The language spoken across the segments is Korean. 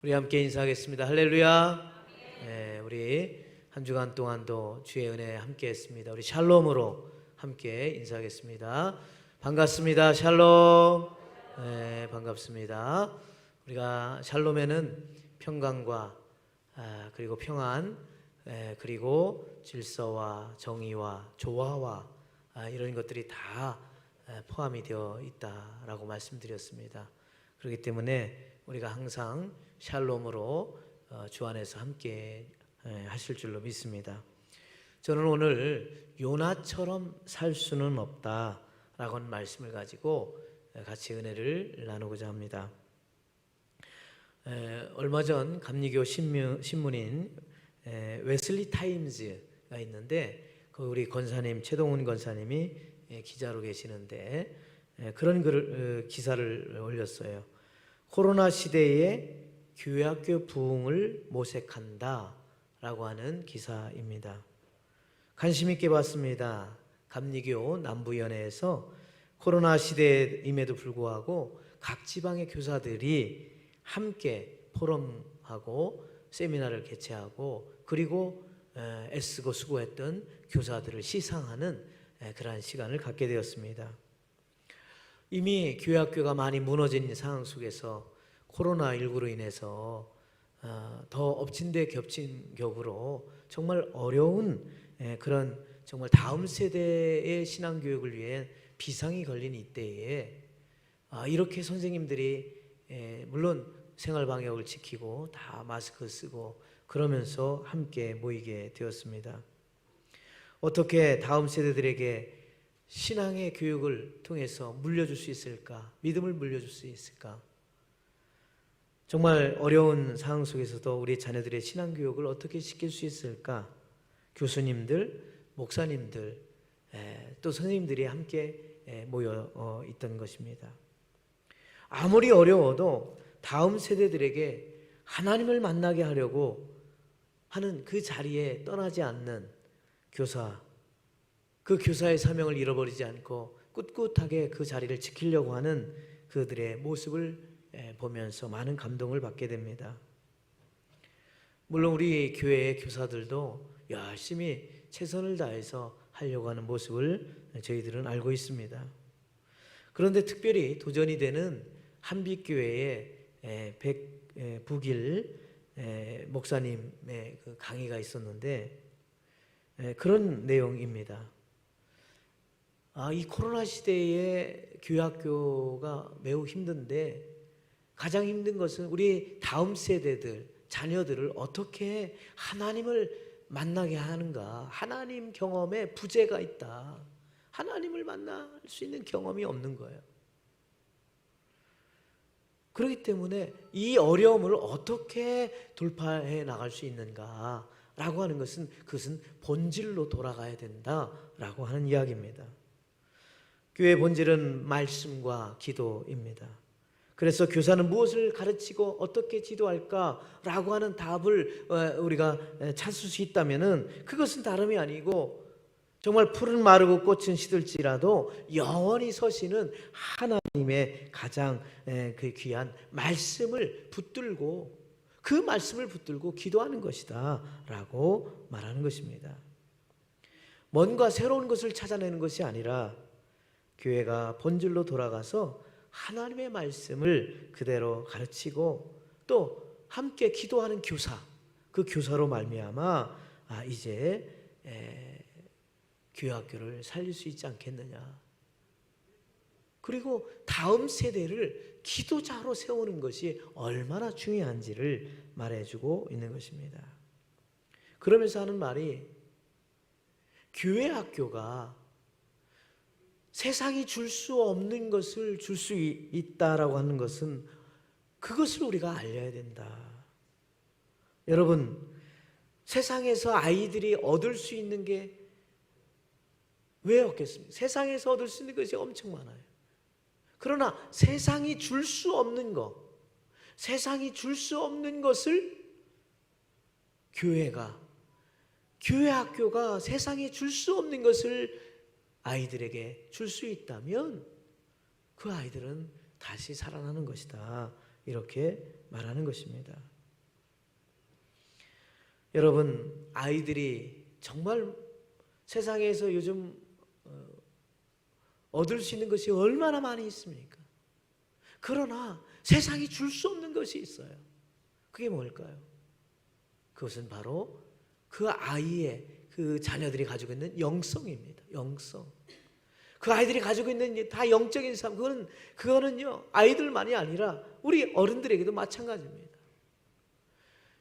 우리 함께 인사하겠습니다. 할렐루야. 네, 우리 한 주간 동안도 주의 은혜에 함께 했습니다. 우리 샬롬으로 함께 인사하겠습니다. 반갑습니다. 샬롬. 네, 반갑습니다. 우리가 샬롬에는 평강과 그리고 평안, 그리고 질서와 정의와 조화와 이런 것들이 다 포함이 되어 있다라고 말씀드렸습니다. 그렇기 때문에 우리가 항상 샬롬으로 주 안에서 함께 하실 줄로 믿습니다. 저는 오늘 요나처럼 살 수는 없다라고 하는 말씀을 가지고 같이 은혜를 나누고자 합니다. 얼마 전 감리교 신문인 웨슬리 타임즈가 있는데 우리 권사님 최동훈 권사님이 기자로 계시는데 그런 기사를 올렸어요. 코로나 시대에 교회학교 부흥을 모색한다 라고 하는 기사입니다. 관심 있게 봤습니다. 감리교 남부위원회에서 코로나 시대임에도 불구하고 각 지방의 교사들이 함께 포럼하고 세미나를 개최하고 그리고 애쓰고 수고했던 교사들을 시상하는 그러한 시간을 갖게 되었습니다. 이미 교회학교가 많이 무너진 상황 속에서 코로나19로 인해서 더 엎친 데 겹친 격으로 정말 어려운 그런 정말 다음 세대의 신앙교육을 위해 비상이 걸린 이때에 이렇게 선생님들이 물론 생활방역을 지키고 다 마스크 쓰고 그러면서 함께 모이게 되었습니다. 어떻게 다음 세대들에게 신앙의 교육을 통해서 물려줄 수 있을까? 믿음을 물려줄 수 있을까? 정말 어려운 상황 속에서도 우리 자녀들의 신앙교육을 어떻게 시킬 수 있을까? 교수님들, 목사님들, 또 선생님들이 함께 모여 있던 것입니다. 아무리 어려워도 다음 세대들에게 하나님을 만나게 하려고 하는 그 자리에 떠나지 않는 교사, 그 교사의 사명을 잃어버리지 않고 꿋꿋하게 그 자리를 지키려고 하는 그들의 모습을 보면서 많은 감동을 받게 됩니다. 물론 우리 교회의 교사들도 열심히 최선을 다해서 하려고 하는 모습을 저희들은 알고 있습니다. 그런데 특별히 도전이 되는 한빛교회의 백북일 목사님의 그 강의가 있었는데 그런 내용입니다. 이 코로나 시대에 교회학교가 매우 힘든데 가장 힘든 것은 우리 다음 세대들, 자녀들을 어떻게 하나님을 만나게 하는가. 하나님 경험에 부재가 있다. 하나님을 만날 수 있는 경험이 없는 거예요. 그렇기 때문에 이 어려움을 어떻게 돌파해 나갈 수 있는가 라고 하는 것은 그것은 본질로 돌아가야 된다라고 하는 이야기입니다. 교회의 본질은 말씀과 기도입니다. 그래서 교사는 무엇을 가르치고 어떻게 지도할까라고 하는 답을 우리가 찾을 수 있다면은 그것은 다름이 아니고 정말 풀은 마르고 꽃은 시들지라도 영원히 서시는 하나님의 가장 그 귀한 말씀을 붙들고 그 말씀을 붙들고 기도하는 것이다 라고 말하는 것입니다. 뭔가 새로운 것을 찾아내는 것이 아니라 교회가 본질로 돌아가서 하나님의 말씀을 그대로 가르치고 또 함께 기도하는 교사, 그 교사로 말미암아 이제 교회학교를 살릴 수 있지 않겠느냐. 그리고 다음 세대를 기도자로 세우는 것이 얼마나 중요한지를 말해주고 있는 것입니다. 그러면서 하는 말이 교회학교가 세상이 줄 수 없는 것을 줄 수 있다라고 하는 것은 그것을 우리가 알려야 된다. 여러분, 세상에서 아이들이 얻을 수 있는 게 왜 없겠습니까? 세상에서 얻을 수 있는 것이 엄청 많아요. 그러나 세상이 줄 수 없는 것, 세상이 줄 수 없는 것을 교회 학교가 세상에 줄 수 없는 것을 아이들에게 줄 수 있다면 그 아이들은 다시 살아나는 것이다. 이렇게 말하는 것입니다. 여러분, 아이들이 정말 세상에서 요즘 얻을 수 있는 것이 얼마나 많이 있습니까? 그러나 세상이 줄 수 없는 것이 있어요. 그게 뭘까요? 그것은 바로 그 아이의, 그 자녀들이 가지고 있는 영성입니다. 영성. 그 아이들이 가지고 있는 다 영적인 삶, 그거는요, 아이들만이 아니라 우리 어른들에게도 마찬가지입니다.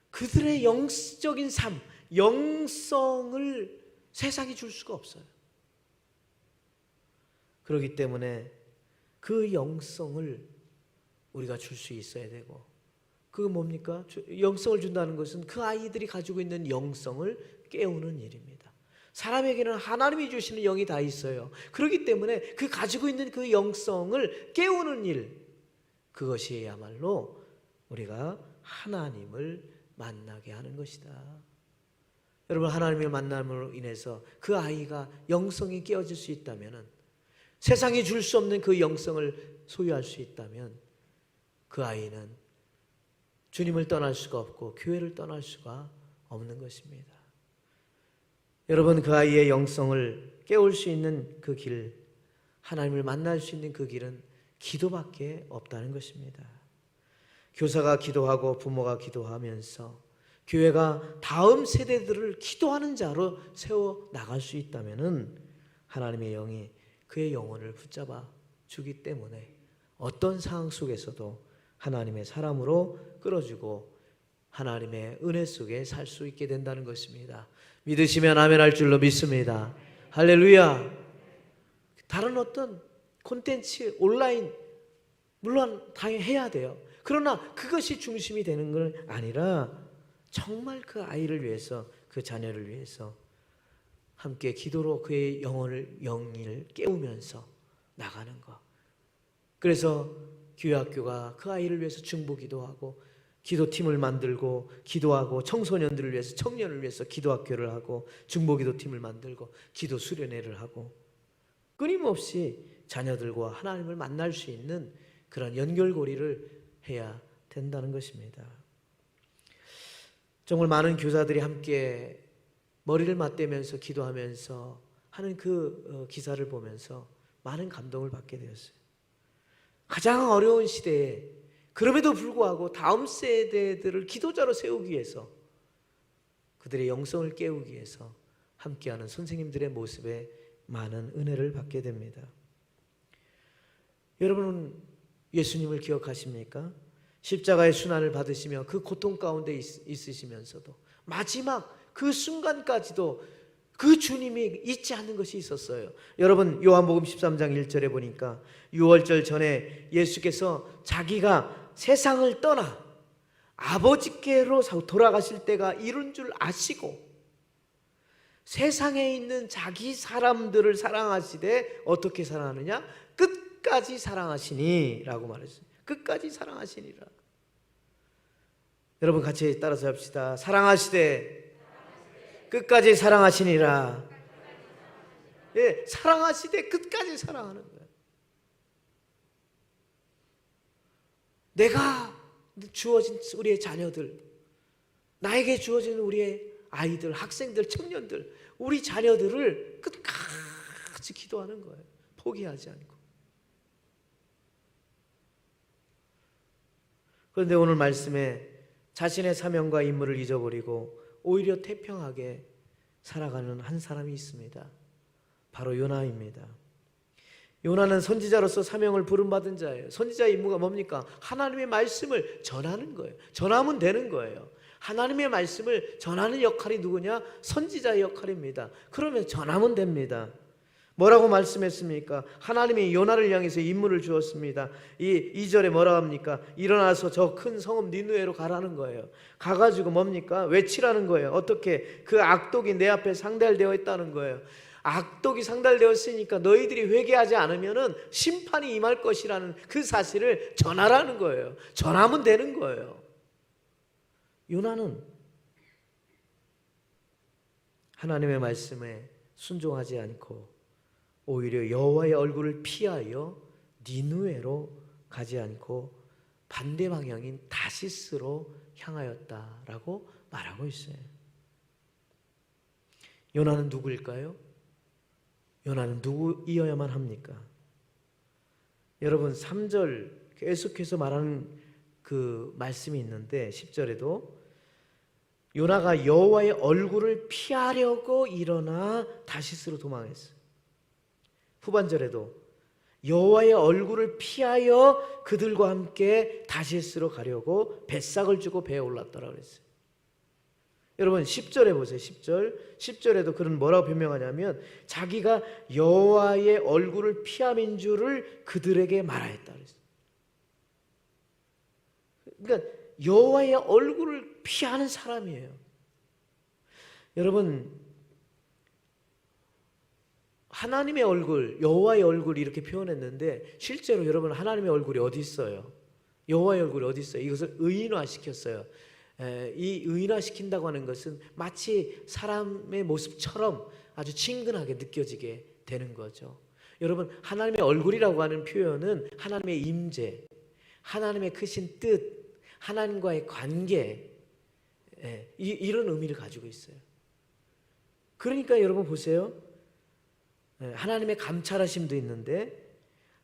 그들의 영적인 삶, 영성을 세상이 줄 수가 없어요. 그렇기 때문에 그 영성을 우리가 줄 수 있어야 되고, 그거 뭡니까? 영성을 준다는 것은 그 아이들이 가지고 있는 영성을 깨우는 일입니다. 사람에게는 하나님이 주시는 영이 다 있어요. 그렇기 때문에 그 가지고 있는 그 영성을 깨우는 일, 그것이야말로 우리가 하나님을 만나게 하는 것이다. 여러분, 하나님의 만남으로 인해서 그 아이가 영성이 깨어질 수 있다면, 세상이 줄 수 없는 그 영성을 소유할 수 있다면, 그 아이는 주님을 떠날 수가 없고 교회를 떠날 수가 없는 것입니다. 여러분, 그 아이의 영성을 깨울 수 있는 그 길, 하나님을 만날 수 있는 그 길은 기도밖에 없다는 것입니다. 교사가 기도하고 부모가 기도하면서 교회가 다음 세대들을 기도하는 자로 세워 나갈 수 있다면, 하나님의 영이 그의 영혼을 붙잡아 주기 때문에 어떤 상황 속에서도 하나님의 사람으로 끌어주고 하나님의 은혜 속에 살 수 있게 된다는 것입니다. 믿으시면 아멘 할 줄로 믿습니다. 할렐루야. 다른 어떤 콘텐츠, 온라인 물론 당연히 해야 돼요. 그러나 그것이 중심이 되는 건 아니라 정말 그 아이를 위해서, 그 자녀를 위해서 함께 기도로 그의 영을 깨우면서 나가는 것. 그래서 교회학교가 그 아이를 위해서 중보기도 하고, 기도팀을 만들고 기도하고, 청소년들을 위해서, 청년을 위해서 기도학교를 하고, 중보기도팀을 만들고 기도 수련회를 하고, 끊임없이 자녀들과 하나님을 만날 수 있는 그런 연결고리를 해야 된다는 것입니다. 정말 많은 교사들이 함께 머리를 맞대면서 기도하면서 하는 그 기사를 보면서 많은 감동을 받게 되었어요. 가장 어려운 시대에 그럼에도 불구하고 다음 세대들을 기도자로 세우기 위해서, 그들의 영성을 깨우기 위해서 함께하는 선생님들의 모습에 많은 은혜를 받게 됩니다. 여러분은 예수님을 기억하십니까? 십자가의 순환을 받으시며 그 고통 가운데 있으시면서도 마지막 그 순간까지도 그 주님이 잊지 않는 것이 있었어요. 여러분, 요한복음 13장 1절에 보니까 유월절 전에 예수께서 자기가 세상을 떠나 아버지께로 돌아가실 때가 이른 줄 아시고 세상에 있는 자기 사람들을 사랑하시되 어떻게 사랑하느냐? 끝까지 사랑하시니 라고 말했어요. 끝까지 사랑하시니라. 여러분, 같이 따라서 합시다. 사랑하시되 끝까지 사랑하시니라. 예, 사랑하시되 끝까지 사랑하는 거예요. 내가 주어진 우리의 자녀들, 나에게 주어진 우리의 아이들, 학생들, 청년들, 우리 자녀들을 끝까지 기도하는 거예요. 포기하지 않고. 그런데 오늘 말씀에 자신의 사명과 임무를 잊어버리고 오히려 태평하게 살아가는 한 사람이 있습니다. 바로 요나입니다. 요나는 선지자로서 사명을 부름받은 자예요. 선지자의 임무가 뭡니까? 하나님의 말씀을 전하는 거예요. 전하면 되는 거예요. 하나님의 말씀을 전하는 역할이 누구냐? 선지자의 역할입니다. 그러면 전하면 됩니다. 뭐라고 말씀했습니까? 하나님이 요나를 향해서 임무를 주었습니다. 이 2절에 뭐라고 합니까? 일어나서 저 큰 성읍 니느웨로 가라는 거예요. 가가지고 뭡니까? 외치라는 거예요. 어떻게? 그 악독이 내 앞에 상달되어 있다는 거예요. 악독이 상달되었으니까 너희들이 회개하지 않으면은 심판이 임할 것이라는 그 사실을 전하라는 거예요. 전하면 되는 거예요. 요나는 하나님의 말씀에 순종하지 않고 오히려 여호와의 얼굴을 피하여 니느웨로 가지 않고 반대 방향인 다시스로 향하였다라고 말하고 있어요. 요나는 누구일까요? 요나는 누구이어야만 합니까? 여러분 3절 계속해서 말하는 그 말씀이 있는데 10절에도 요나가 여호와의 얼굴을 피하려고 일어나 다시스로 도망했어요. 후반절에도 여호와의 얼굴을 피하여 그들과 함께 다시스로 가려고 뱃삭을 주고 배에 올랐다라고 그랬어요. 여러분 10절에 보세요. 10절에도 그는 뭐라고 변명하냐면 자기가 여호와의 얼굴을 피함인 줄을 그들에게 말하였다 그랬어요. 그러니까 여호와의 얼굴을 피하는 사람이에요. 여러분 하나님의 얼굴, 여호와의 얼굴 이렇게 표현했는데 실제로 여러분 하나님의 얼굴이 어디 있어요? 여호와의 얼굴이 어디 있어요? 이것을 의인화시켰어요. 이 의인화시킨다고 하는 것은 마치 사람의 모습처럼 아주 친근하게 느껴지게 되는 거죠. 여러분 하나님의 얼굴이라고 하는 표현은 하나님의 임재, 하나님의 크신 뜻, 하나님과의 관계 이런 의미를 가지고 있어요. 그러니까 여러분 보세요. 하나님의 감찰하심도 있는데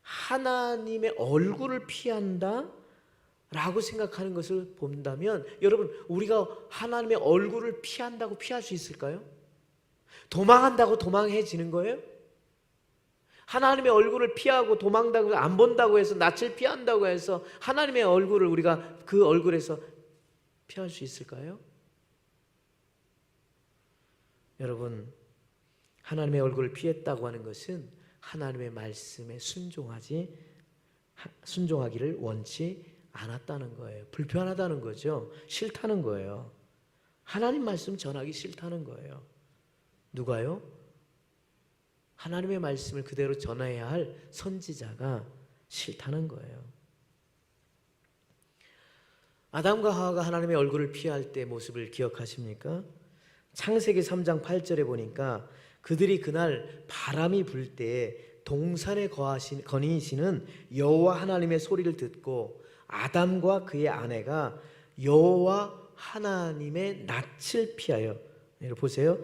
하나님의 얼굴을 피한다 라고 생각하는 것을 본다면 여러분 우리가 하나님의 얼굴을 피한다고 피할 수 있을까요? 도망한다고 도망해지는 거예요? 하나님의 얼굴을 피하고 도망다고 안 본다고 해서 낯을 피한다고 해서 하나님의 얼굴을 우리가 그 얼굴에서 피할 수 있을까요? 여러분 하나님의 얼굴을 피했다고 하는 것은 하나님의 말씀에 순종하기를 원치 않았다는 거예요. 불편하다는 거죠. 싫다는 거예요. 하나님 말씀 전하기 싫다는 거예요. 누가요? 하나님의 말씀을 그대로 전해야 할 선지자가 싫다는 거예요. 아담과 하와가 하나님의 얼굴을 피할 때 모습을 기억하십니까? 창세기 3장 8절에 보니까 그들이 그날 바람이 불 때 동산에 거니시는 여호와 하나님의 소리를 듣고 아담과 그의 아내가 여호와 하나님의 낯을 피하여 보세요.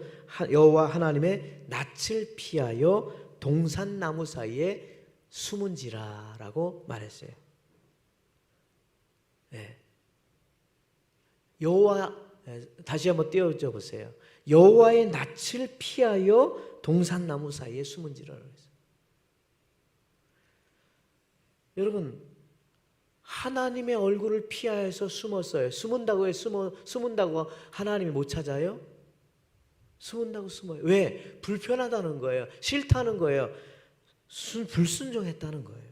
여호와 하나님의 낯을 피하여 동산나무 사이에 숨은지라라고 말했어요. 네. 여호와 다시 한번 띄워줘 보세요. 여호와의 낯을 피하여 동산나무 사이에 숨은지라라고 했어요. 여러분 하나님의 얼굴을 피하여서 숨었어요. 숨은다고 하나님이 못 찾아요? 숨은다고 숨어요. 왜? 불편하다는 거예요. 싫다는 거예요. 불순종했다는 거예요.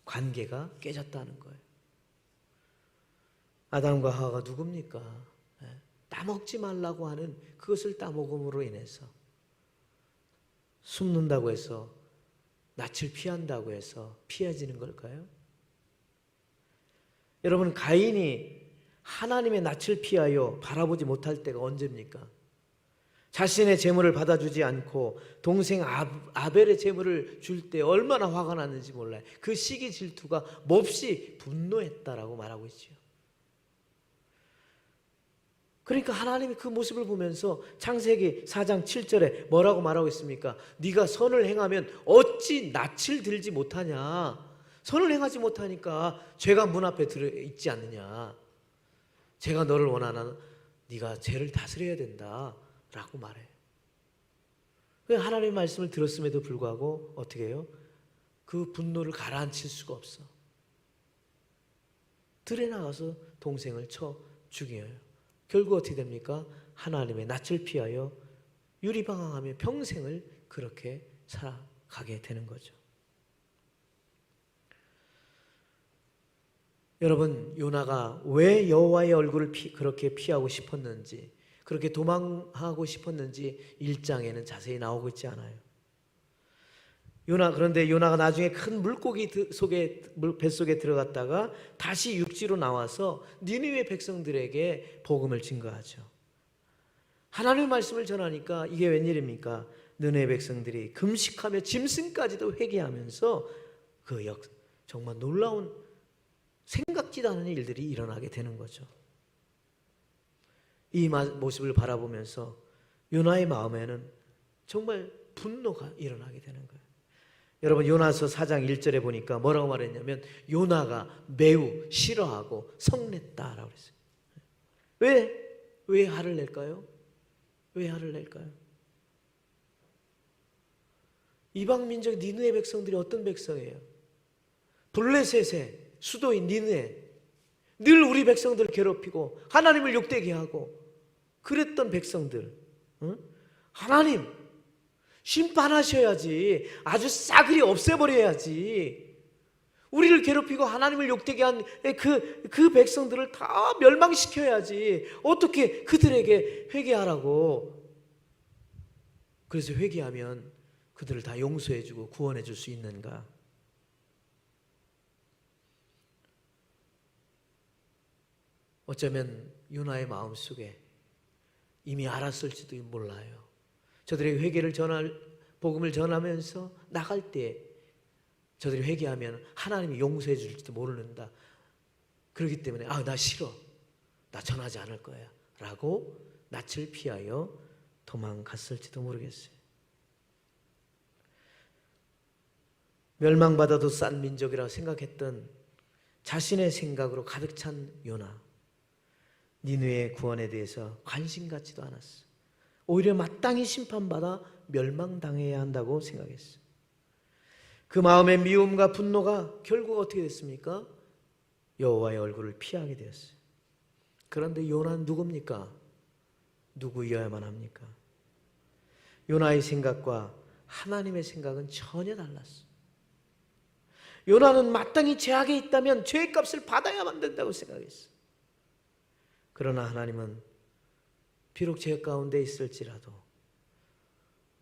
관계가 깨졌다는 거예요. 아담과 하와가 누굽니까? 따먹지 말라고 하는 그것을 따먹음으로 인해서 숨는다고 해서 낯을 피한다고 해서 피해지는 걸까요? 여러분 가인이 하나님의 낯을 피하여 바라보지 못할 때가 언제입니까? 자신의 재물을 받아주지 않고 동생 아벨의 재물을 줄 때 얼마나 화가 났는지 몰라요. 그 시기 질투가 몹시 분노했다라고 말하고 있죠. 그러니까 하나님이 그 모습을 보면서 창세기 4장 7절에 뭐라고 말하고 있습니까? 네가 선을 행하면 어찌 낯을 들지 못하냐? 선을 행하지 못하니까 죄가 문 앞에 있지 않느냐? 제가 너를 원하는 네가 죄를 다스려야 된다 라고 말해요. 하나님의 말씀을 들었음에도 불구하고 어떻게 해요? 그 분노를 가라앉힐 수가 없어. 들에 나가서 동생을 쳐 죽여요. 결국 어떻게 됩니까? 하나님의 낯을 피하여 유리방황하며 평생을 그렇게 살아가게 되는 거죠. 여러분 요나가 왜 여호와의 얼굴을 그렇게 피하고 싶었는지, 그렇게 도망하고 싶었는지 1장에는 자세히 나오고 있지 않아요. 그런데 요나가 나중에 큰 물고기 뱃속에 들어갔다가 다시 육지로 나와서 니느웨 백성들에게 복음을 증거하죠. 하나님의 말씀을 전하니까 이게 웬일입니까? 니느웨 백성들이 금식하며 짐승까지도 회개하면서 정말 놀라운 생각지도 않은 일들이 일어나게 되는 거죠. 이 모습을 바라보면서 요나의 마음에는 정말 분노가 일어나게 되는 거예요. 여러분 요나서 4장 1절에 보니까 뭐라고 말했냐면 요나가 매우 싫어하고 성냈다라고 그랬어요. 왜 화를 낼까요? 왜 화를 낼까요? 이방 민족 니느웨 백성들이 어떤 백성이에요? 블레셋의 수도인 니느웨, 늘 우리 백성들을 괴롭히고 하나님을 욕되게 하고 그랬던 백성들, 응? 하나님 심판하셔야지. 아주 싸그리 없애버려야지. 우리를 괴롭히고 하나님을 욕되게 한 그 백성들을 다 멸망시켜야지. 어떻게 그들에게 회개하라고. 그래서 회개하면 그들을 다 용서해주고 구원해줄 수 있는가? 어쩌면 요나의 마음속에 이미 알았을지도 몰라요. 저들의 회개를 복음을 전하면서 나갈 때 저들이 회개하면 하나님이 용서해 줄지도 모른다. 그렇기 때문에 나 싫어. 나 전하지 않을 거야. 라고 낯을 피하여 도망갔을지도 모르겠어요. 멸망받아도 싼 민족이라고 생각했던 자신의 생각으로 가득 찬 요나. 니느웨의 구원에 대해서 관심 갖지도 않았어. 오히려 마땅히 심판받아 멸망당해야 한다고 생각했어. 그 마음의 미움과 분노가 결국 어떻게 됐습니까? 여호와의 얼굴을 피하게 되었어요. 그런데 요나는 누굽니까? 누구여야만 합니까? 요나의 생각과 하나님의 생각은 전혀 달랐어. 요나는 마땅히 죄악에 있다면 죄값을 받아야만 된다고 생각했어. 그러나 하나님은 비록 죄 가운데 있을지라도,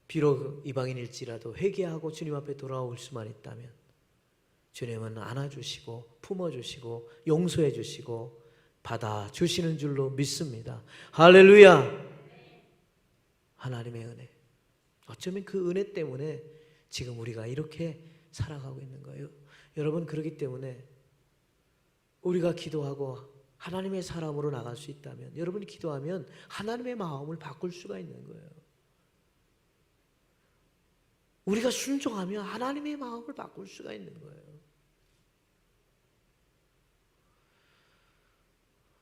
비록 이방인일지라도 회개하고 주님 앞에 돌아올 수만 있다면 주님은 안아주시고 품어주시고 용서해주시고 받아주시는 줄로 믿습니다. 할렐루야. 하나님의 은혜. 어쩌면 그 은혜 때문에 지금 우리가 이렇게 살아가고 있는 거예요. 여러분, 그렇기 때문에 우리가 기도하고 하나님의 사람으로 나갈 수 있다면, 여러분이 기도하면 하나님의 마음을 바꿀 수가 있는 거예요. 우리가 순종하면 하나님의 마음을 바꿀 수가 있는 거예요.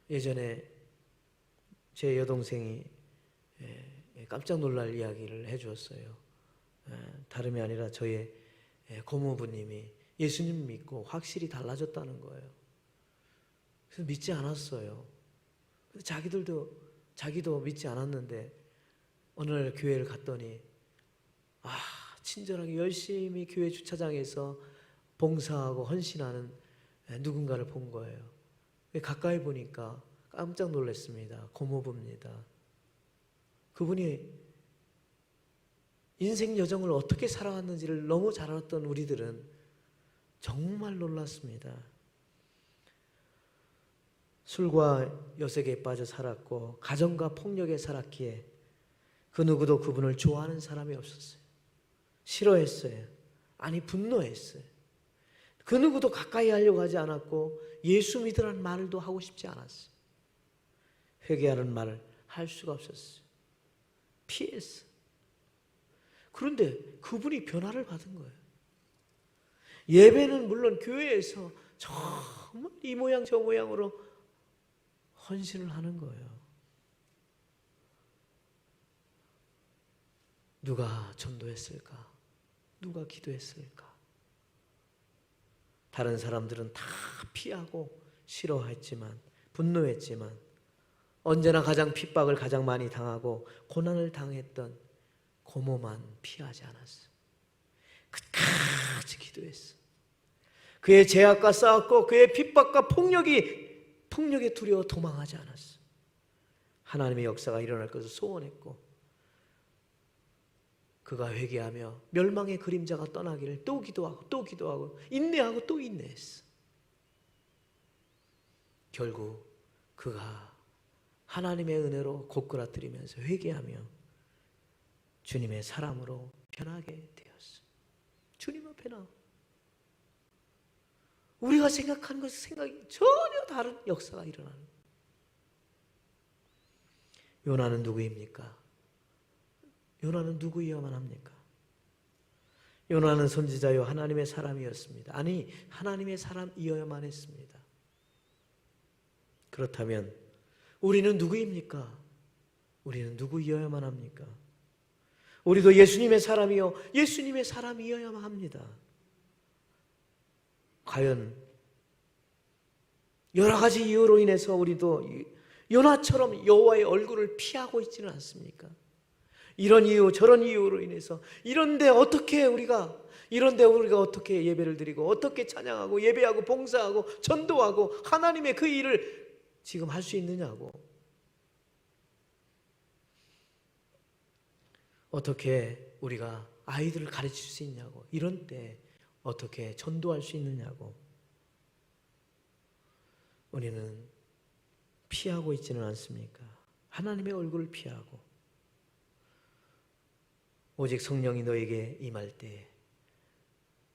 예전에 제 여동생이 깜짝 놀랄 이야기를 해주었어요. 다름이 아니라 저의 고모부님이 예수님 믿고 확실히 달라졌다는 거예요. 그래서 믿지 않았어요. 자기도 믿지 않았는데 어느 날 교회를 갔더니 친절하게 열심히 교회 주차장에서 봉사하고 헌신하는 누군가를 본 거예요. 가까이 보니까 깜짝 놀랐습니다. 고모부입니다. 그분이 인생 여정을 어떻게 살아왔는지를 너무 잘 알았던 우리들은 정말 놀랐습니다. 술과 여색에 빠져 살았고 가정과 폭력에 살았기에 그 누구도 그분을 좋아하는 사람이 없었어요. 싫어했어요. 아니, 분노했어요. 그 누구도 가까이 하려고 하지 않았고 예수 믿으라는 말도 하고 싶지 않았어요. 회개하는 말을 할 수가 없었어요. 피했어. 그런데 그분이 변화를 받은 거예요. 예배는 물론 교회에서 정말 이 모양 저 모양으로 헌신을 하는 거예요. 누가 전도했을까? 누가 기도했을까? 다른 사람들은 다 피하고 싫어했지만, 분노했지만 언제나 가장 핍박을 가장 많이 당하고 고난을 당했던 고모만 피하지 않았어. 끝까지 기도했어. 그의 죄악과 싸웠고 그의 핍박과 폭력에 두려워 도망하지 않았어. 하나님의 역사가 일어날 것을 소원했고 그가 회개하며 멸망의 그림자가 떠나기를 또 기도하고 인내하고 또 인내했어. 결국 그가 하나님의 은혜로 고꾸라뜨리면서 회개하며 주님의 사람으로 변하게 되었어. 주님 앞에 나와. 우리가 생각하는 것과 생각이 전혀 다른 역사가 일어나는 거예요. 요나는 누구입니까? 요나는 누구이어야만 합니까? 요나는 선지자요 하나님의 사람이었습니다. 아니, 하나님의 사람이어야만 했습니다. 그렇다면 우리는 누구입니까? 우리는 누구이어야만 합니까? 우리도 예수님의 사람이요 예수님의 사람이어야만 합니다. 과연 여러 가지 이유로 인해서 우리도 요나처럼 여호와의 얼굴을 피하고 있지는 않습니까? 이런 이유 저런 이유로 인해서 이런데 우리가 어떻게 예배를 드리고 어떻게 찬양하고 예배하고 봉사하고 전도하고 하나님의 그 일을 지금 할 수 있느냐고, 어떻게 우리가 아이들을 가르칠 수 있냐고, 이런 때 어떻게 전도할 수 있느냐고 우리는 피하고 있지는 않습니까? 하나님의 얼굴을 피하고 오직 성령이 너에게 임할 때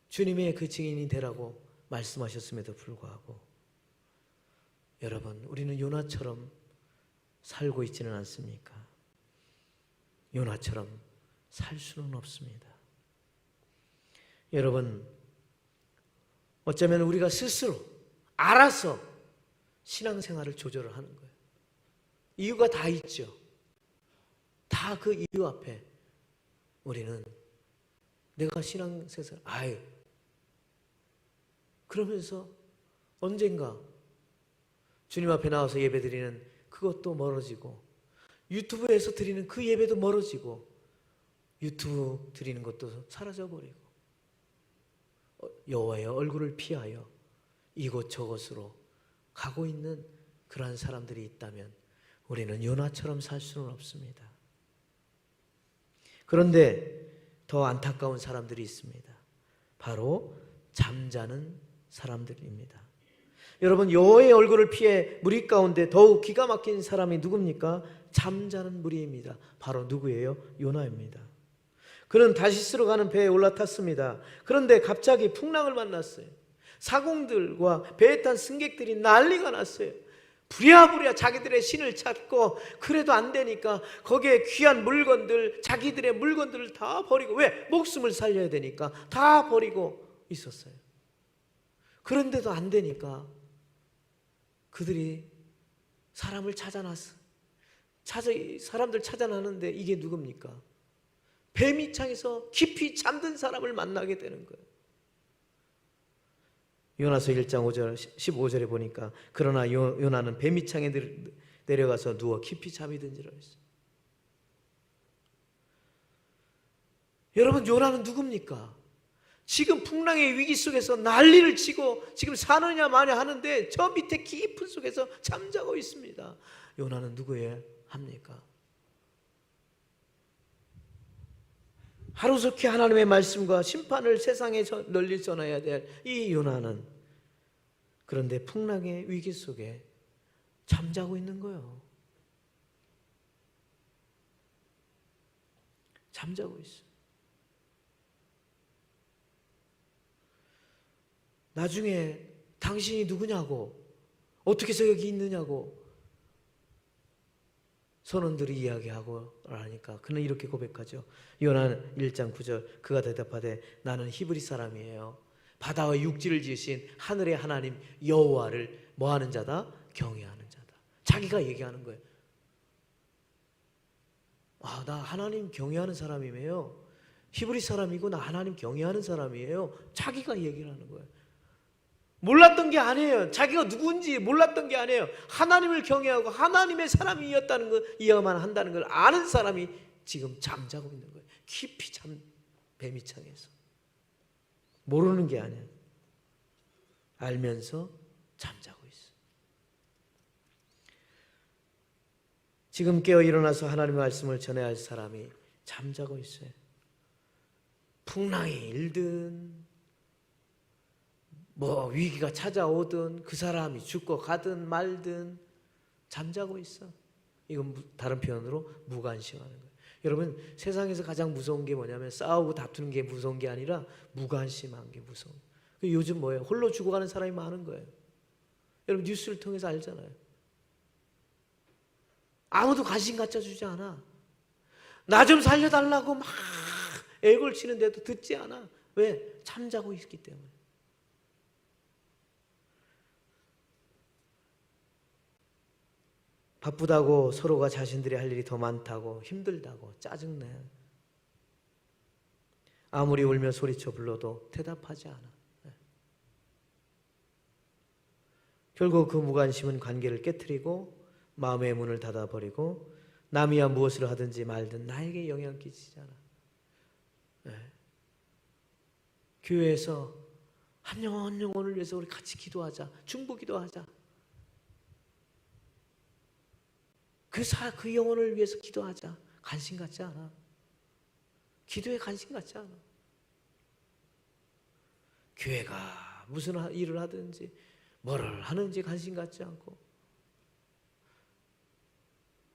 주님의 그 증인이 되라고 말씀하셨음에도 불구하고 여러분, 우리는 요나처럼 살고 있지는 않습니까? 요나처럼 살 수는 없습니다. 여러분, 어쩌면 우리가 스스로 알아서 신앙생활을 조절을 하는 거예요. 이유가 다 있죠. 다 그 이유 앞에 우리는 내가 신앙생활 그러면서 언젠가 주님 앞에 나와서 예배드리는 그것도 멀어지고, 유튜브에서 드리는 그 예배도 멀어지고, 유튜브 드리는 것도 사라져버리고, 여호와의 얼굴을 피하여 이곳저곳으로 가고 있는 그러한 사람들이 있다면 우리는 요나처럼 살 수는 없습니다. 그런데 더 안타까운 사람들이 있습니다. 바로 잠자는 사람들입니다. 여러분, 여호와의 얼굴을 피해 무리 가운데 더욱 기가 막힌 사람이 누굽니까? 잠자는 무리입니다. 바로 누구예요? 요나입니다. 그는 다시스로 가는 배에 올라탔습니다. 그런데 갑자기 풍랑을 만났어요. 사공들과 배에 탄 승객들이 난리가 났어요. 부랴부랴 자기들의 신을 찾고, 그래도 안 되니까 거기에 귀한 물건들, 자기들의 물건들을 다 버리고, 왜? 목숨을 살려야 되니까 다 버리고 있었어요. 그런데도 안 되니까 그들이 사람을 찾아놨어. 사람들 찾아나는데 이게 누굽니까? 배 밑창에서 깊이 잠든 사람을 만나게 되는 거예요. 요나서 1장 5절 15절에 보니까 그러나 요나는 배 밑창에 내려가서 누워 깊이 잠이 든지라 했어요. 여러분, 요나는 누굽니까? 지금 풍랑의 위기 속에서 난리를 치고 지금 사느냐 마냐 하는데 저 밑에 깊은 속에서 잠자고 있습니다. 요나는 누구예요? 합니까? 하루속히 하나님의 말씀과 심판을 세상에 널리 전해야 될 이 요나는 그런데 풍랑의 위기 속에 잠자고 있는 거예요. 잠자고 있어요. 나중에 당신이 누구냐고, 어떻게 해서 여기 있느냐고 선원들이 이야기하고 하니까 그는 이렇게 고백하죠. 요나 1장 9절 그가 대답하되 나는 히브리 사람이에요. 바다와 육지를 지으신 하늘의 하나님 여호와를 뭐하는 자다? 경외하는 자다. 자기가 얘기하는 거예요. 나 하나님 경외하는 사람이에요. 히브리 사람이고 나 하나님 경외하는 사람이에요. 자기가 얘기를 하는 거예요. 몰랐던 게 아니에요. 자기가 누군지 몰랐던 게 아니에요. 하나님을 경외하고 하나님의 사람이었다는 걸, 이어만 한다는 걸 아는 사람이 지금 잠자고 있는 거예요. 깊이 배 밑창에서. 모르는 게 아니에요. 알면서 잠자고 있어요. 지금 깨어 일어나서 하나님의 말씀을 전해야 할 사람이 잠자고 있어요. 풍랑이 일든 위기가 찾아오든 그 사람이 죽고 가든 말든 잠자고 있어. 이건 다른 표현으로 무관심하는 거예요. 여러분, 세상에서 가장 무서운 게 뭐냐면 싸우고 다투는 게 무서운 게 아니라 무관심한 게 무서운 거예요. 요즘 뭐예요? 홀로 죽어가는 사람이 많은 거예요. 여러분 뉴스를 통해서 알잖아요. 아무도 관심 갖춰주지 않아. 나 좀 살려달라고 막 애걸 치는데도 듣지 않아. 왜? 잠자고 있기 때문에. 바쁘다고 서로가 자신들이 할 일이 더 많다고 힘들다고 짜증내. 아무리 울며 소리쳐 불러도 대답하지 않아. 결국 그 무관심은 관계를 깨트리고 마음의 문을 닫아버리고 남이야 무엇을 하든지 말든 나에게 영향 끼치잖아. 교회에서 한 영혼 한 영혼을 위해서 우리 같이 기도하자. 중보기도하자. 그 영혼을 위해서 기도하자. 관심 갖지 않아. 기도에 관심 갖지 않아. 교회가 무슨 일을 하든지 뭐를 하는지 관심 갖지 않고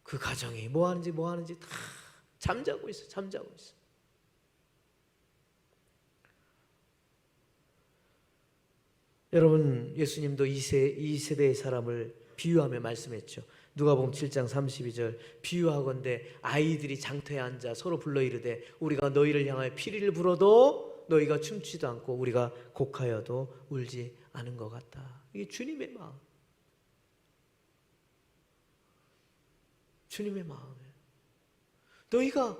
그 가정이 뭐 하는지 다 잠자고 있어. 잠자고 있어. 여러분, 예수님도 이 세대의 사람을 비유하며 말씀했죠. 누가복음 7장 32절 비유하건대 아이들이 장터에 앉아 서로 불러 이르되 우리가 너희를 향하여 피리를 불어도 너희가 춤추지도 않고 우리가 곡하여도 울지 않은 것 같다. 이게 주님의 마음. 주님의 마음이에요. 너희가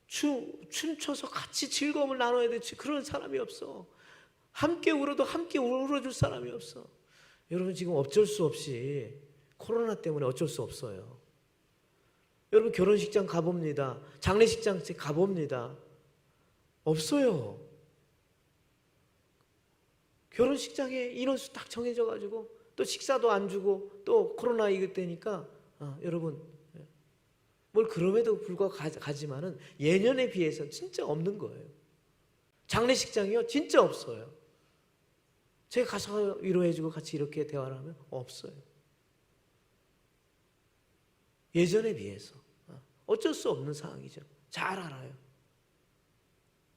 춤춰서 같이 즐거움을 나눠야 되지 그런 사람이 없어. 함께 울어도 함께 울어줄 사람이 없어. 여러분 지금 어쩔 수 없이 코로나 때문에 어쩔 수 없어요. 여러분 결혼식장 가봅니다. 장례식장 가봅니다. 없어요. 결혼식장에 인원수 딱 정해져 가지고 또 식사도 안 주고 또 코로나 이거 때니까 여러분 뭘 그럼에도 불구하고 가지만은 예년에 비해서 진짜 없는 거예요. 장례식장이요 진짜 없어요. 제가 가서 위로해주고 같이 이렇게 대화를 하면 없어요. 예전에 비해서 어쩔 수 없는 상황이죠. 잘 알아요.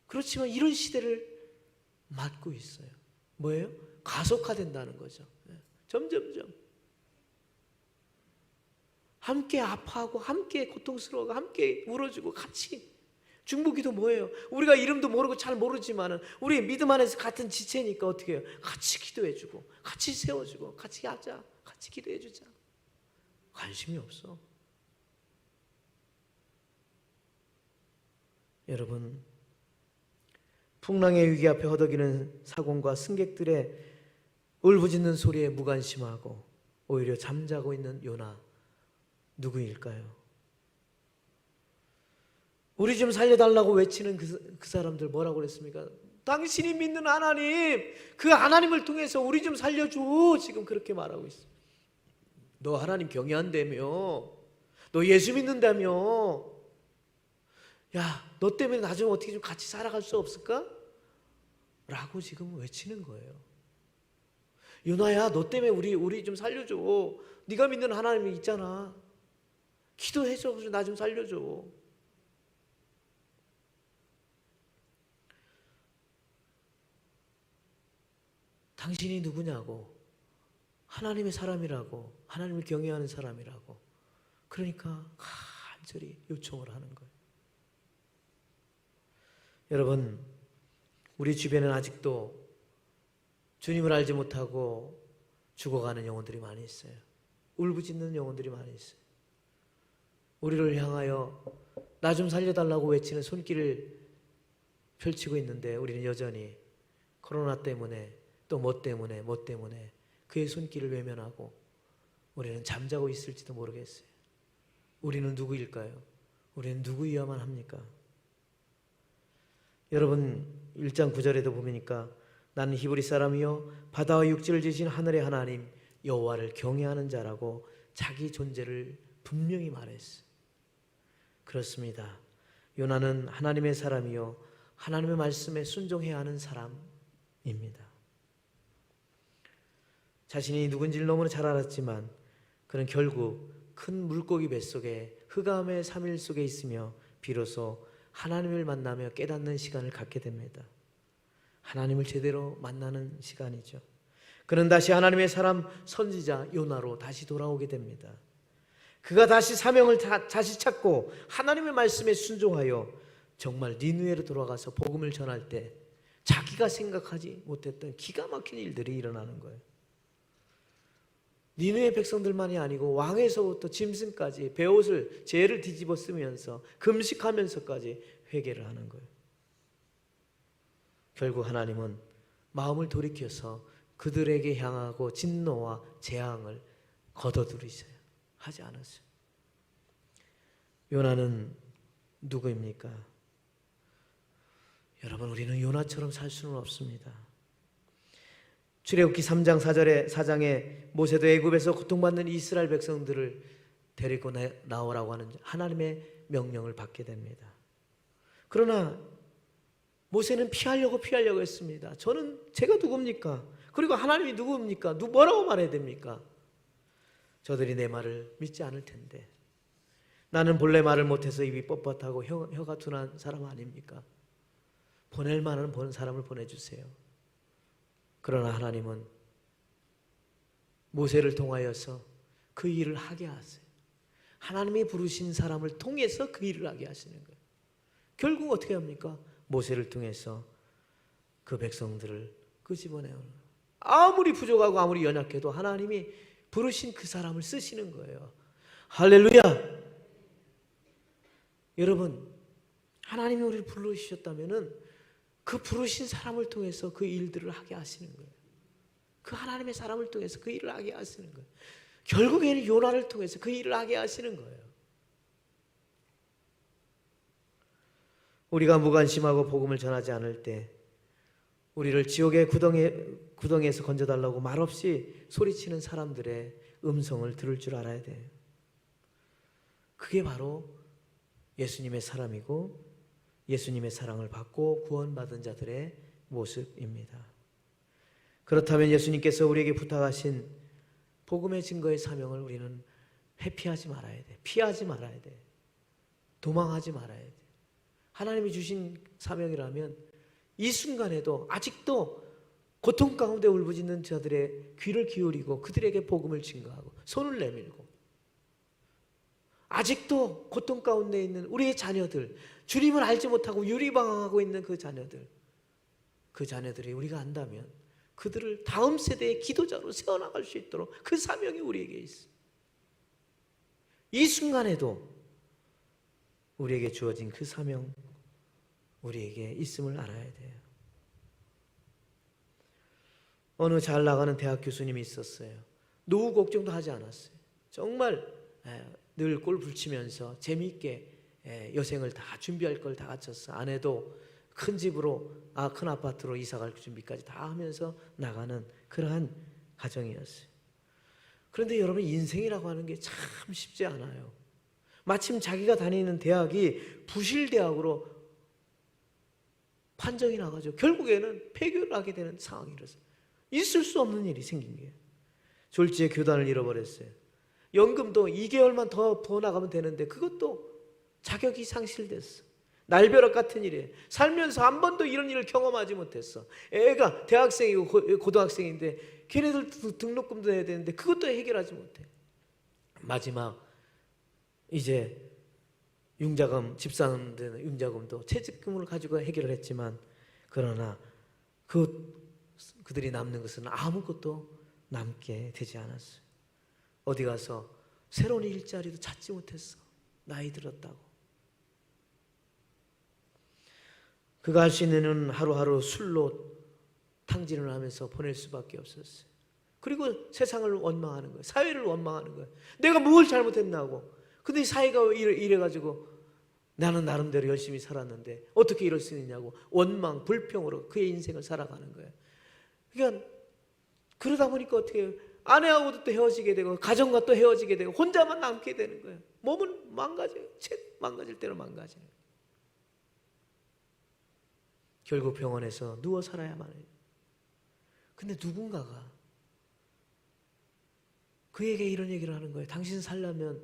그렇지만 이런 시대를 맞고 있어요. 뭐예요? 가속화된다는 거죠. 점점점 함께 아파하고 함께 고통스러워하고 함께 울어주고 같이 중보기도 뭐예요? 우리가 이름도 모르고 잘 모르지만은 우리 믿음 안에서 같은 지체니까 어떻게 해요? 같이 기도해주고 같이 세워주고 같이 하자. 같이 기도해주자. 관심이 없어. 여러분 풍랑의 위기 앞에 허덕이는 사공과 승객들의 울부짖는 소리에 무관심하고 오히려 잠자고 있는 요나 누구일까요? 우리 좀 살려달라고 외치는 그 사람들 뭐라고 그랬습니까? 당신이 믿는 하나님, 그 하나님을 통해서 우리 좀 살려줘. 지금 그렇게 말하고 있어. 너 하나님 경외한다며, 너 예수 믿는다며, 야, 너 때문에 나중에 어떻게 좀 같이 살아갈 수 없을까? 라고 지금 외치는 거예요. 요나야, 너 때문에 우리 좀 살려줘. 네가 믿는 하나님이 있잖아. 기도해줘. 나 좀 살려줘. 당신이 누구냐고. 하나님의 사람이라고. 하나님을 경외하는 사람이라고. 그러니까 간절히 요청을 하는 거예요. 여러분, 우리 주변에는 아직도 주님을 알지 못하고 죽어가는 영혼들이 많이 있어요. 울부짖는 영혼들이 많이 있어요. 우리를 향하여 나 좀 살려달라고 외치는 손길을 펼치고 있는데 우리는 여전히 코로나 때문에 또 뭐 때문에 그의 손길을 외면하고 우리는 잠자고 있을지도 모르겠어요. 우리는 누구일까요? 우리는 누구여야만 합니까? 여러분 1장 9절에도 보니까 나는 히브리 사람이요 바다와 육지를 지으신 하늘의 하나님 여호와를 경외하는 자라고 자기 존재를 분명히 말했어요. 그렇습니다. 요나는 하나님의 사람이요 하나님의 말씀에 순종해야 하는 사람입니다. 자신이 누군지를 너무나 잘 알았지만 그는 결국 큰 물고기 뱃속에 흑암의 3일 속에 있으며 비로소 하나님을 만나며 깨닫는 시간을 갖게 됩니다. 하나님을 제대로 만나는 시간이죠. 그는 다시 하나님의 사람 선지자 요나로 다시 돌아오게 됩니다. 그가 다시 사명을 다시 찾고 하나님의 말씀에 순종하여 정말 니느웨로 돌아가서 복음을 전할 때 자기가 생각하지 못했던 기가 막힌 일들이 일어나는 거예요. 니느웨 백성들만이 아니고 왕에서부터 짐승까지 베옷을 죄를 뒤집어 쓰면서 금식하면서까지 회개를 하는 거예요. 결국 하나님은 마음을 돌이켜서 그들에게 향하고 진노와 재앙을 거둬들이셔야 하지 않았어요. 요나는 누구입니까? 여러분, 우리는 요나처럼 살 수는 없습니다. 출애굽기 3장 4장에 모세도 애굽에서 고통받는 이스라엘 백성들을 데리고 나오라고 하는 하나님의 명령을 받게 됩니다. 그러나 모세는 피하려고 했습니다. 제가 누굽니까? 그리고 하나님이 누굽니까? 뭐라고 말해야 됩니까? 저들이 내 말을 믿지 않을 텐데, 나는 본래 말을 못해서 입이 뻣뻣하고 혀가 둔한 사람 아닙니까? 보낼 만한 사람을 보내주세요. 그러나 하나님은 모세를 통하여서 그 일을 하게 하세요. 하나님이 부르신 사람을 통해서 그 일을 하게 하시는 거예요. 결국 어떻게 합니까? 모세를 통해서 그 백성들을 끄집어내는 거예요. 아무리 부족하고 아무리 연약해도 하나님이 부르신 그 사람을 쓰시는 거예요. 할렐루야! 여러분, 하나님이 우리를 부르셨다면은 그 부르신 사람을 통해서 그 일들을 하게 하시는 거예요. 그 하나님의 사람을 통해서 그 일을 하게 하시는 거예요. 결국에는 요나를 통해서 그 일을 하게 하시는 거예요. 우리가 무관심하고 복음을 전하지 않을 때 우리를 지옥의 구덩이에서 건져달라고 말없이 소리치는 사람들의 음성을 들을 줄 알아야 돼요. 그게 바로 예수님의 사람이고 예수님의 사랑을 받고 구원받은 자들의 모습입니다. 그렇다면 예수님께서 우리에게 부탁하신 복음의 증거의 사명을 우리는 회피하지 말아야 돼. 피하지 말아야 돼. 도망하지 말아야 돼. 하나님이 주신 사명이라면 이 순간에도 아직도 고통 가운데 울부짖는 자들의 귀를 기울이고 그들에게 복음을 증거하고 손을 내밀고, 아직도 고통 가운데 있는 우리의 자녀들, 주님을 알지 못하고 유리방황하고 있는 그 자녀들이 우리가 안다면 그들을 다음 세대의 기도자로 세워나갈 수 있도록 그 사명이 우리에게 있어요. 이 순간에도 우리에게 주어진 그 사명, 우리에게 있음을 알아야 돼요. 어느 잘 나가는 대학 교수님이 있었어요. 노후 걱정도 하지 않았어요. 정말 늘 골프 치면서 재미있게 여생을 다 준비할 걸 다 갖췄어. 아내도 큰 집으로, 큰 아파트로 이사갈 준비까지 다 하면서 나가는 그러한 가정이었어요. 그런데 여러분, 인생이라고 하는 게 참 쉽지 않아요. 마침 자기가 다니는 대학이 부실대학으로 판정이 나가지고 결국에는 폐교를 하게 되는 상황이 일어났어요. 있을 수 없는 일이 생긴 거예요. 졸지에 교단을 잃어버렸어요. 연금도 2개월만 더 나가면 되는데 그것도 자격이 상실됐어. 날벼락 같은 일이에요. 살면서 한 번도 이런 일을 경험하지 못했어. 애가 대학생이고 고등학생인데 걔네들 등록금도 내야 되는데 그것도 해결하지 못해. 마지막 이제 융자금, 집사는 융자금도 채직금을 가지고 해결을 했지만, 그러나 그들이 남는 것은 아무것도 남게 되지 않았어요. 어디 가서 새로운 일자리도 찾지 못했어. 나이 들었다고. 그가 할 수 있는 하루하루 술로 탕진을 하면서 보낼 수밖에 없었어요. 그리고 세상을 원망하는 거예요. 사회를 원망하는 거예요. 내가 뭘 잘못했나고. 근데 사회가 이래가지고 나는 나름대로 열심히 살았는데 어떻게 이럴 수 있느냐고 원망, 불평으로 그의 인생을 살아가는 거예요. 그러니까 그러다 보니까 어떻게 해요? 아내하고도 또 헤어지게 되고 가정과 또 헤어지게 되고 혼자만 남게 되는 거예요. 몸은 망가져요. 망가질 대로 망가져요. 결국 병원에서 누워 살아야만 해요. 근데 누군가가 그에게 이런 얘기를 하는 거예요. 당신 살려면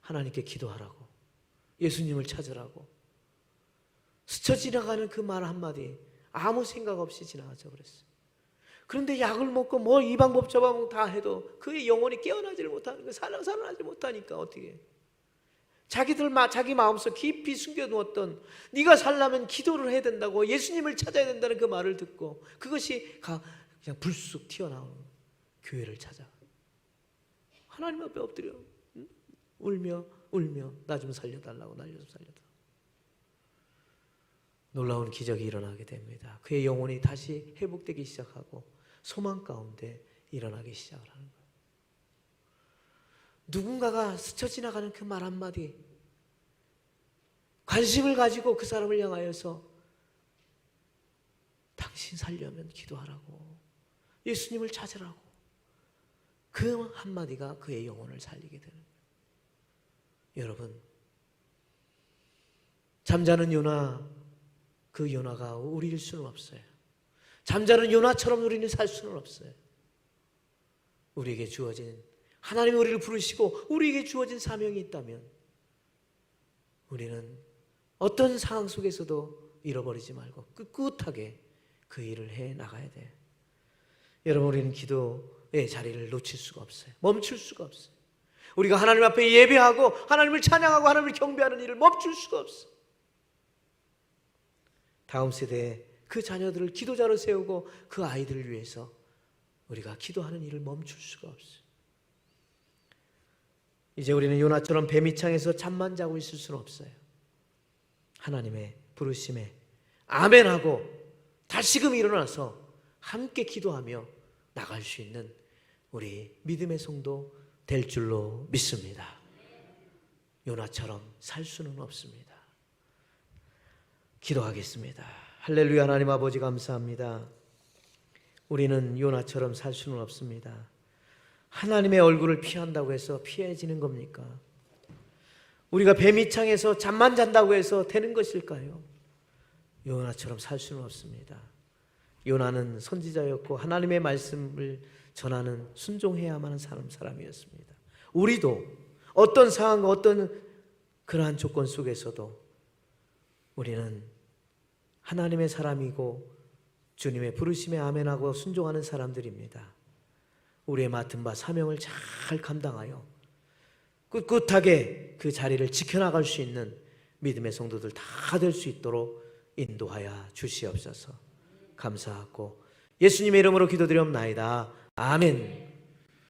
하나님께 기도하라고, 예수님을 찾으라고. 스쳐 지나가는 그 말 한마디 아무 생각 없이 지나가져 버렸어요. 그런데 약을 먹고 뭐 이 방법 저 방법 다 해도 그의 영혼이 깨어나지를 못하는 거, 살아나지 못하니까 어떻게? 자기 마음속 깊이 숨겨놓았던 네가 살려면 기도를 해야 된다고, 예수님을 찾아야 된다는 그 말을 듣고 그것이 그냥 불쑥 튀어나오는 교회를 찾아 하나님 앞에 엎드려 울며 나 좀 살려달라고, 나 좀 살려달라고. 놀라운 기적이 일어나게 됩니다. 그의 영혼이 다시 회복되기 시작하고 소망 가운데 일어나기 시작을 하는 거예요. 누군가가 스쳐 지나가는 그 말 한마디, 관심을 가지고 그 사람을 향하여서 당신 살려면 기도하라고, 예수님을 찾으라고, 그 한마디가 그의 영혼을 살리게 되는 거예요. 여러분, 잠자는 요나, 그 요나가 우리일 수는 없어요. 잠자는 요나처럼 우리는 살 수는 없어요. 우리에게 주어진, 하나님이 우리를 부르시고 우리에게 주어진 사명이 있다면 우리는 어떤 상황 속에서도 잃어버리지 말고 꿋꿋하게 그 일을 해 나가야 돼요. 여러분, 우리는 기도의 자리를 놓칠 수가 없어요. 멈출 수가 없어요. 우리가 하나님 앞에 예배하고 하나님을 찬양하고 하나님을 경배하는 일을 멈출 수가 없어요. 다음 세대에 그 자녀들을 기도자로 세우고 그 아이들을 위해서 우리가 기도하는 일을 멈출 수가 없어요. 이제 우리는 요나처럼 뱀이창에서 잠만 자고 있을 수는 없어요. 하나님의 부르심에 아멘하고 다시금 일어나서 함께 기도하며 나갈 수 있는 우리 믿음의 성도 될 줄로 믿습니다. 요나처럼 살 수는 없습니다. 기도하겠습니다. 할렐루야. 하나님 아버지 감사합니다. 우리는 요나처럼 살 수는 없습니다. 하나님의 얼굴을 피한다고 해서 피해지는 겁니까? 우리가 뱀이창에서 잠만 잔다고 해서 되는 것일까요? 요나처럼 살 수는 없습니다. 요나는 선지자였고 하나님의 말씀을 전하는 순종해야만 하는 사람이었습니다. 우리도 어떤 상황과 어떤 그러한 조건 속에서도 우리는 하나님의 사람이고 주님의 부르심에 아멘하고 순종하는 사람들입니다. 우리의 맡은 바 사명을 잘 감당하여 꿋꿋하게 그 자리를 지켜나갈 수 있는 믿음의 성도들 다 될 수 있도록 인도하여 주시옵소서. 감사하고 예수님의 이름으로 기도드리옵나이다. 아멘.